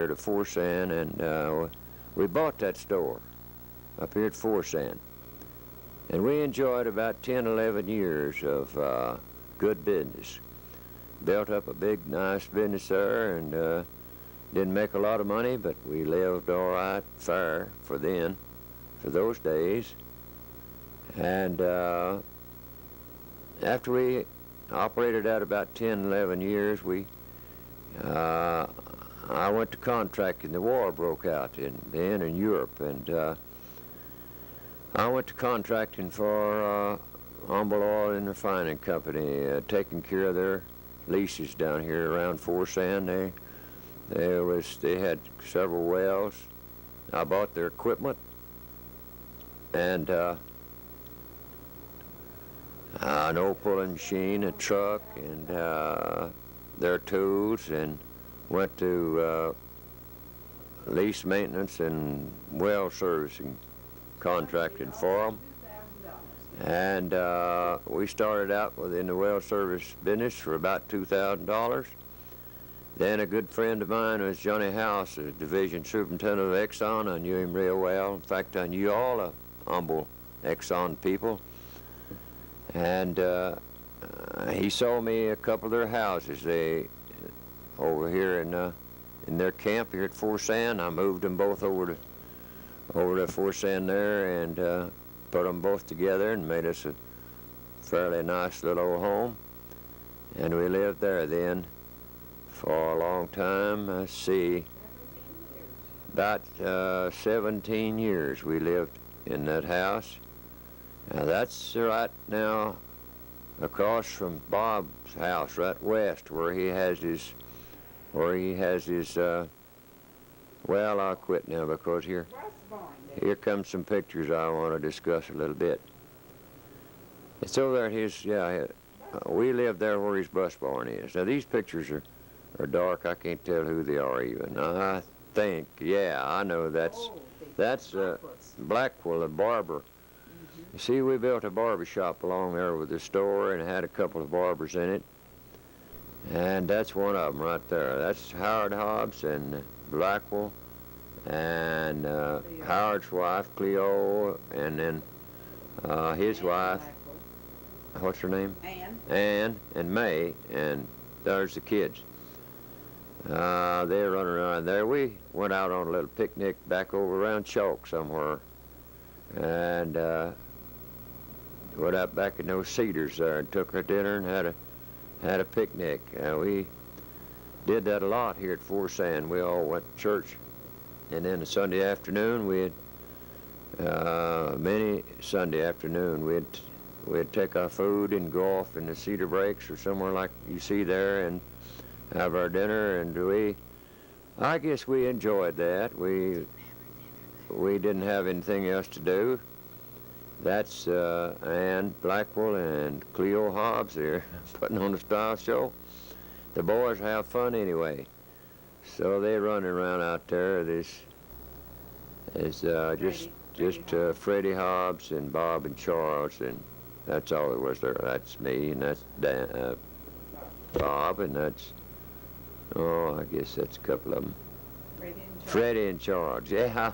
here to Forsan, and we bought that store up here at Forsan. And we enjoyed about 10, 11 years of good business. Built up a big, nice business there, and didn't make a lot of money, but we lived all right, fair for then, for those days. And after we operated out about 10, 11 years, I went to contracting. The war broke out then in Europe, and I went to contracting for Humble Oil and Refining Company, taking care of their leases down here around Forsan. They had several wells. I bought their equipment, and an old pulling machine, a truck, and their tools, and went to lease maintenance and well servicing, contracting for them. And we started out within the well service business for about $2,000. Then a good friend of mine was Johnny House, a division superintendent of Exxon. I knew him real well. In fact, I knew all the humble Exxon people. And he sold me a couple of their houses. Over here in their camp here at Forsan. I moved them both over to Forsan there, and put them both together and made us a fairly nice little old home. And we lived there then for a long time. Let's see, about 17 years we lived in that house. Now that's right now across from Bob's house, right west, where he has his, well, I'll quit now because here comes some pictures I want to discuss a little bit. It's over there at his, we live there where his bus barn is. Now these pictures are dark. I can't tell who they are even. I think, I know that's Blackwell, the barber. You see, we built a barber shop along there with the store and had a couple of barbers in it. And that's one of them right there. That's Howard Hobbs and Blackwell, and Howard's wife, Cleo, and then his wife, what's her name? Ann, and May, and there's the kids. They're running around there. We went out on a little picnic back over around Chalk somewhere, and went out back in those cedars there and took our dinner and had a picnic. We did that a lot here at Forsan. We all went to church, and then a Sunday afternoon many Sunday afternoon we'd take our food and go off in the cedar breaks or somewhere like you see there and have our dinner. And I guess we enjoyed that. We didn't have anything else to do. That's Ann Blackwell and Cleo Hobbs here putting on a style show. The boys have fun anyway, so they running around out there. This is just Freddie Hobbs and Bob and Charles, and that's all there was there. That's me, and that's Bob, and that's, I guess that's a couple of them. Freddie and Charles, yeah.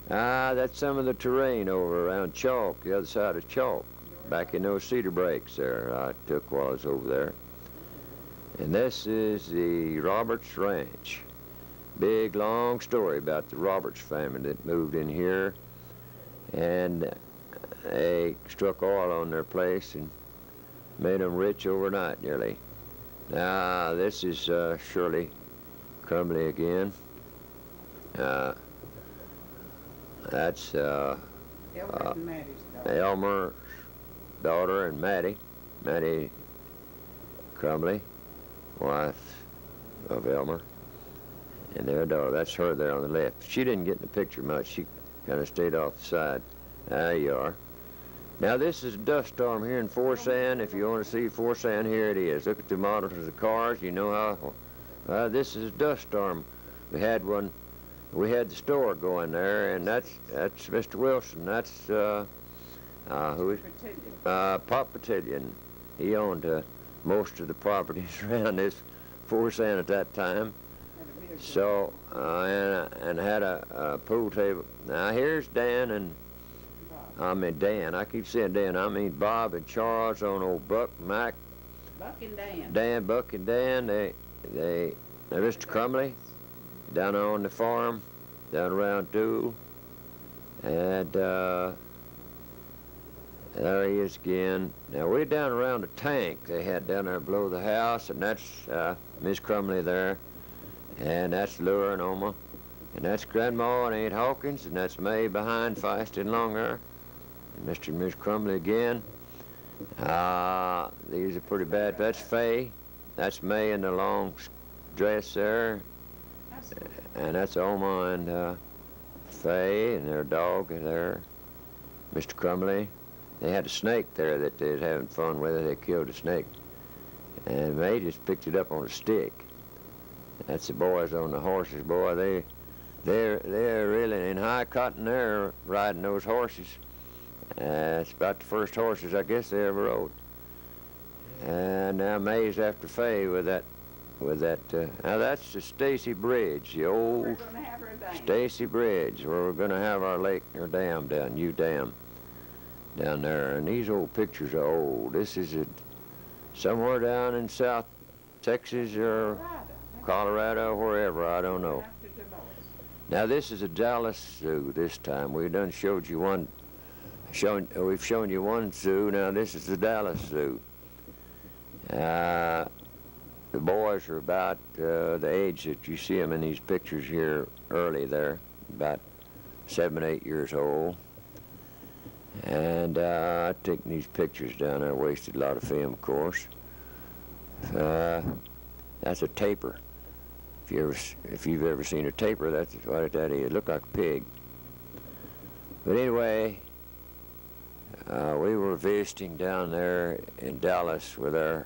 That's some of the terrain over around Chalk, the other side of Chalk, back in those cedar breaks there I took while I was over there. And this is the Roberts Ranch. Big, long story about the Roberts family that moved in here, and they struck oil on their place and made them rich overnight nearly. Now, this is Shirley Crumley again. That's Elmer's daughter and Maddie Crumley, wife of Elmer, and their daughter. That's her there on the left. She didn't get in the picture much. She kind of stayed off the side. There you are. Now this is a dust storm here in Forsan. If you want to see Forsan, here it is. Look at the models of the cars. You know how this is a dust storm. We had one. We had the store going there, and that's Mr. Wilson. That's who is Pop Petillion. He owned most of the properties around this Forsan at that time. So and had a pool table. Now here's Dan and Dan. I keep saying Dan. I mean Bob and Charles on old Buck, Mac. Buck and Dan. Dan, Buck and Dan. They're Mr. Crumley down on the farm, down around Duel. And there he is again. Now we're down around the tank they had down there below the house, and that's Miss Crumley there, and that's Lura and Oma, and that's Grandma and Aunt Hawkins, and that's May behind, feisty and long hair, and Mr. and Miss Crumley again. These are pretty bad. That's Faye. That's May in the long dress there, and that's Oma and Faye and their dog there, Mr. Crumley. They had a snake there that they was having fun with. They killed a snake, and May just picked it up on a stick. That's the boys on the horses, boy. They're really in high cotton there riding those horses. It's about the first horses I guess they ever rode. And now May's after Faye with that. Now that's the Stacy Bridge, the old Stacy Bridge, where we're going to have our lake or dam down, new dam down there. And these old pictures are old. This is somewhere down in South Texas or Colorado, wherever, I don't know. Now this is a Dallas Zoo this time. We done showed you one. We've shown you one zoo. Now this is the Dallas Zoo. The boys are about the age that you see them in these pictures here early there, about 7, 8 years old. And I've taken these pictures down there, wasted a lot of film, of course. That's a tapir. If you've ever seen a tapir, that's what that is. It looked like a pig. But anyway, we were visiting down there in Dallas with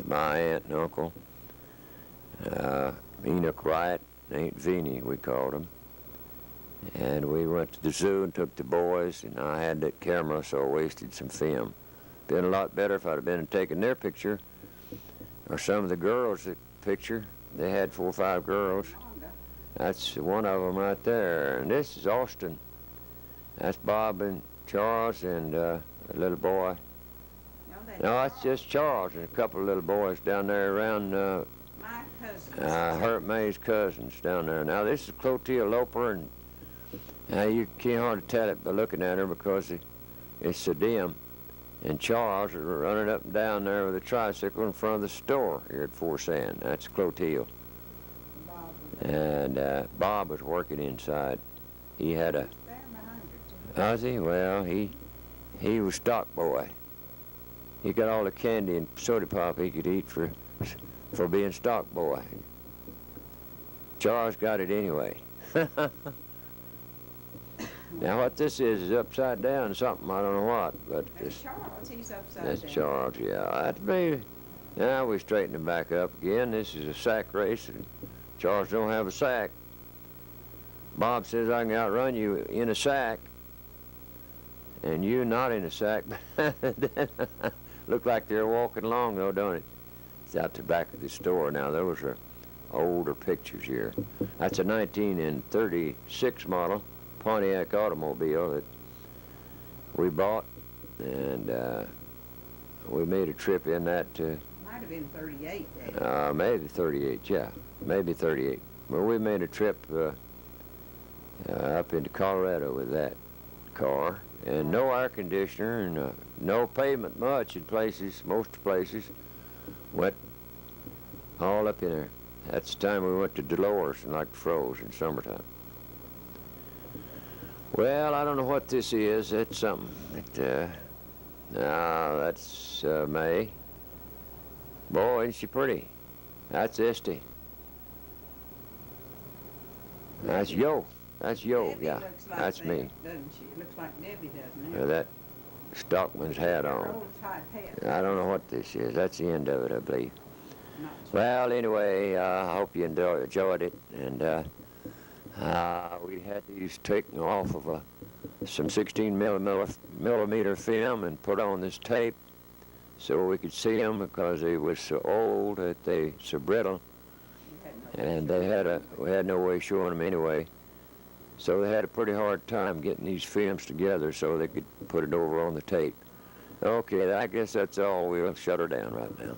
my aunt and uncle, Enoch Wright and Aunt Veenie, we called them. And we went to the zoo and took the boys, and I had that camera, so I wasted some film. Been a lot better if I'd have been taking their picture, or some of the girls' that picture. They had 4 or 5 girls. That's one of them right there. And this is Austin. That's Bob and Charles and a little boy. No, it's just Charles and a couple of little boys down there around my cousins. Hurt May's cousins down there. Now this is Clotilde Loper, and you can't hardly tell it by looking at her because it's so dim. And Charles is running up and down there with a tricycle in front of the store here at Fort Sand. That's Clotilde. And Bob was working inside. He had a... Was he? Well, he was stock boy. He got all the candy and soda pop he could eat for being stock boy. Charles got it anyway. Now what this is upside down something, I don't know what, but that's Charles, he's upside that's down. Charles, yeah. That's me. Now we straighten him back up again. This is a sack race, and Charles don't have a sack. Bob says I can outrun you in a sack, and you not in a sack. Look like they're walking along though, don't it? It's out the back of the store now. Those are older pictures here. That's a 1936 model Pontiac automobile that we bought, and we made a trip in that. Might have been 38 then. Maybe 38, yeah, maybe 38. Well, we made a trip up into Colorado with that car, and no air conditioner, and no pavement much in places, most places. Went all up in there. That's the time we went to Dolores and like froze in summertime. Well, I don't know what this is. That's something. That's May. Boy, isn't she pretty? That's Esty. That's Yo. That's Yo, Debbie yeah. looks like That's that, me. Doesn't she? Looks like Debbie, doesn't it? That Stockman's hat Her on. old type hat. I don't know what this is. That's the end of it, I believe. Not Well, anyway, I hope you enjoyed it. And we had these taken off of some 16 millimeter film and put on this tape so we could see them because they was so old that they so brittle. and we had no way of showing them anyway. So they had a pretty hard time getting these films together so they could put it over on the tape. Okay, I guess that's all. We'll shut her down right now.